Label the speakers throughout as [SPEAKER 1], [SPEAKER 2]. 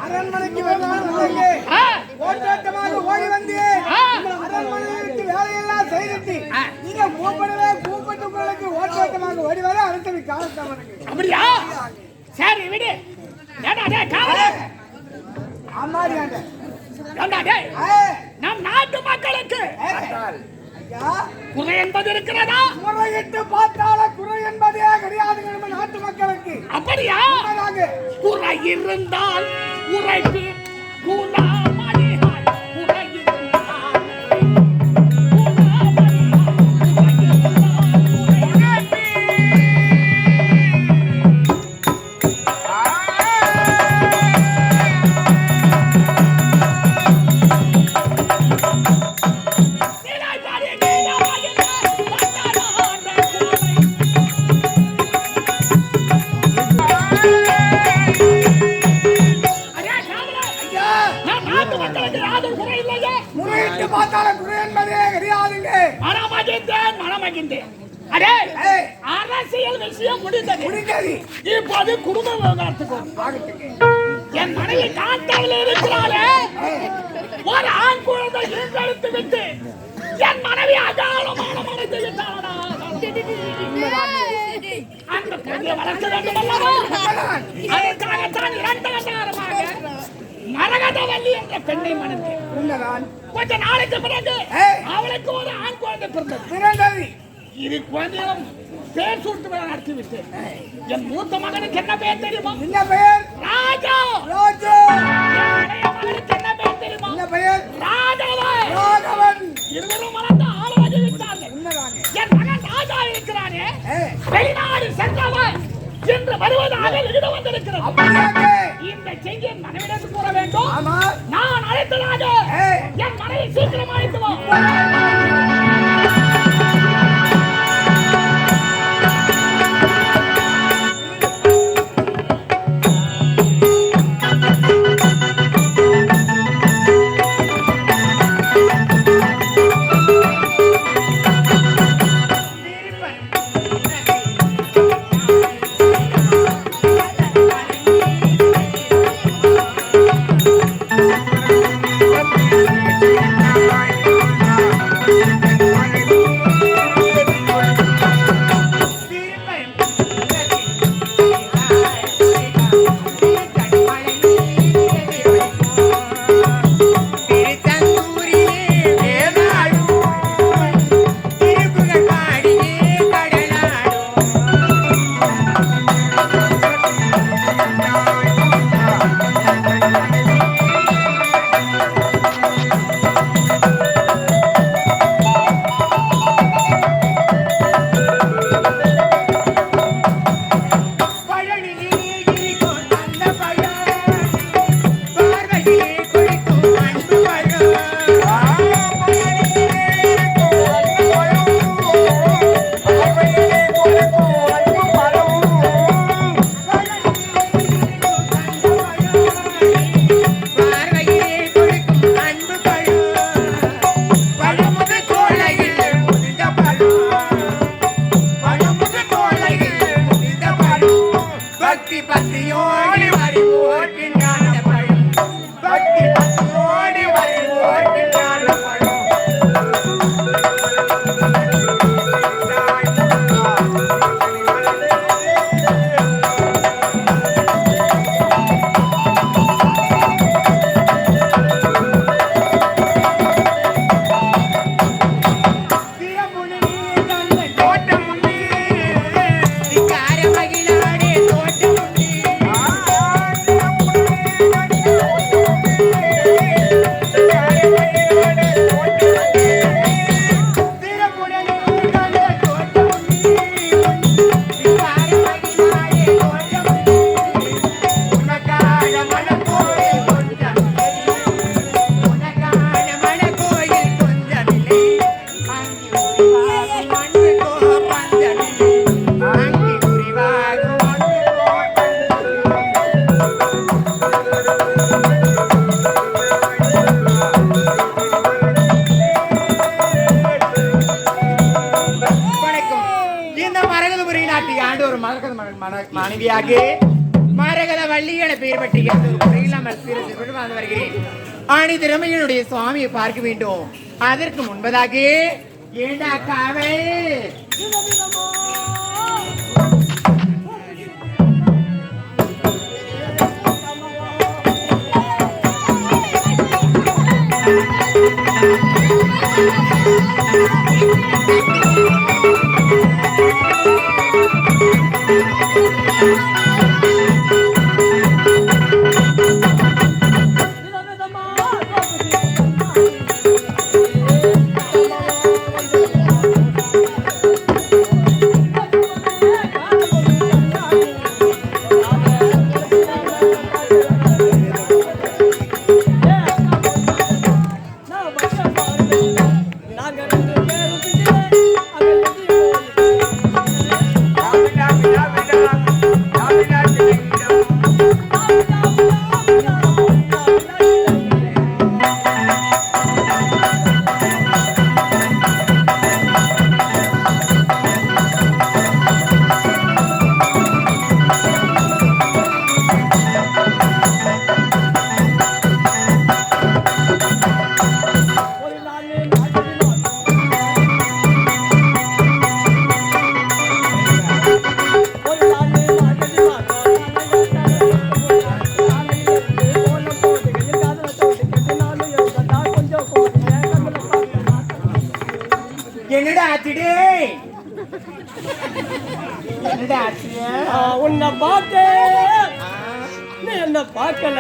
[SPEAKER 1] அரண்மனைக்கு ஓட்டோட்டமாக ஓடி வந்து அரண்மனைக்கு வேலையெல்லாம் செய்து நீங்க கூப்பிட்டு உங்களுக்கு ஓட்டோட்டமாக ஓடி வர அரசு காலத்தான்
[SPEAKER 2] அப்படியா? சரி விடு. நம் நாட்டு மக்களுக்கு குறை என்பது இருக்கிறதா?
[SPEAKER 1] முறையிட்டு பார்த்தால குறை என்பதே கிடையாது நம்ம நாட்டு மக்களுக்கு.
[SPEAKER 2] அப்படியா? குறை இருந்தால் உரைப்பு அரசியல் விஷயம் முடிந்தது. இப்போது குடும்ப விவகாரத்துக்கு என் மனைவி காட்டாவில் இருக்கிறாளே, ஒரு ஆண் குழந்தை ஈன்றெடுத்து விட்டு என் மனைவி அகாலமான மனத்தை விட்டாளா? அந்த குழந்தையை வளர்க்க வேண்டும் அல்லவா? அதற்காகத்தான் 2 அவதாரமாக மரகதவல்லி என்ற பெண்ணை மணந்தேன். கொஞ்ச நாளைக்கு பிறகு அவளுக்கு ஒரு ஆண் குழந்தை பிறந்தது. இது குழந்தையும் பேர் சூட்டு விழா நடத்தி விட்டேன். என் மூத்த மகனுக்கு என்ன பேர் தெரியுமா?
[SPEAKER 1] என்ன பெயர்?
[SPEAKER 2] ராஜா.
[SPEAKER 1] ராஜா.
[SPEAKER 2] மகனுக்கு என்ன பேர் தெரியுமா?
[SPEAKER 1] என்ன பெயர்?
[SPEAKER 2] ராகவன்.
[SPEAKER 1] ராகவன்.
[SPEAKER 2] இருவரும் வளர்ந்து ஆளாகி விட்டார்கள். என் மகன் ராஜா இருக்கிறானே, வெளிநாடு சென்றவன் என்று வருவதாக எழுத வந்திருக்கிறது. இந்த செய்தியை மனைவிடம் கூற வேண்டும். நான் அழைத்ததாக என் மனைவி சீக்கிரம் அழைத்து வா.
[SPEAKER 3] இந்த மரகதபுரி நாட்டு ஆண்டு ஒரு மனைவியாக மரகத வள்ளி என பெயர் பற்றி வந்து வருகிறேன். ஆணி திறமையினுடைய சுவாமியை பார்க்க வேண்டும். அதற்கு முன்பதாக ஏண்டா காவே என்னடா ஆச்சுடே? என்னடா ஆச்சு?
[SPEAKER 4] உன்னை பார்த்தேன், நீ என்ன பார்க்கல.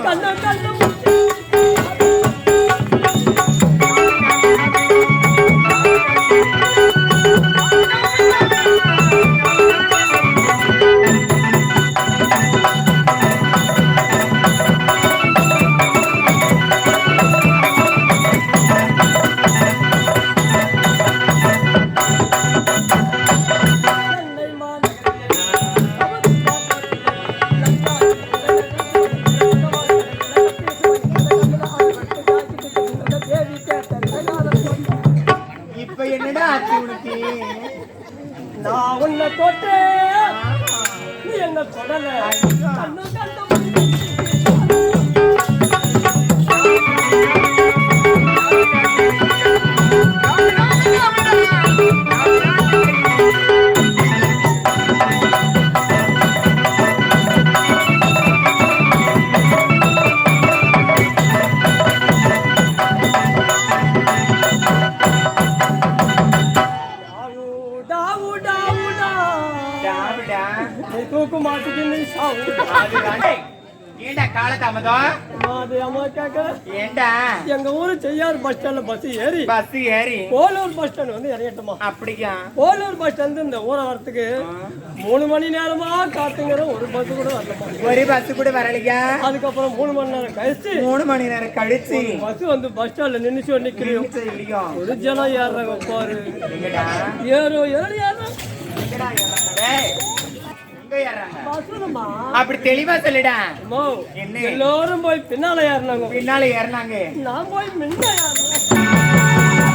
[SPEAKER 4] கண்ண கண்ண நான் உன்னை தொட்டேன், நீ என்ன தொடல. கண்ணு கண்ணு தூக்கு மாட்டுக்கு நீ சாவு.
[SPEAKER 3] ஏண்டா காலதாமதம்? ஏண்டா
[SPEAKER 4] எங்க ஊரு செய்யார் பஸ் ஸ்டாண்ட்ல பஸ் ஏறி போலூர் பஸ் ஸ்டாண்ட் வந்து இறங்கட்டுமா?
[SPEAKER 3] அப்படியா?
[SPEAKER 4] போலூர் பஸ் ஸ்டாண்ட் இந்த ஊரை வரத்துக்கு 3 மணி நேரமா காத்துங்கிற ஒரு பஸ் கூட வரலமா.
[SPEAKER 3] ஒரு பஸ் கூட வரலையா?
[SPEAKER 4] அதுக்கப்புறம் 3 மணி நேரம் கழிச்சு
[SPEAKER 3] 3 மணி நேரம் கழிச்சு
[SPEAKER 4] பஸ் வந்து பஸ் ஸ்டாண்ட்ல நின்னுச்சு நிக்கிறோம். ஒரு ஜனம் ஏறாங்க பாரு.
[SPEAKER 3] அப்படி தெளிவா சொல்லிடா.
[SPEAKER 4] எல்லாரும் போய் பின்னால ஏறினாங்க.
[SPEAKER 3] பின்னால ஏறினாங்க.
[SPEAKER 4] நான் போய் முன்ன ஏறினேன்.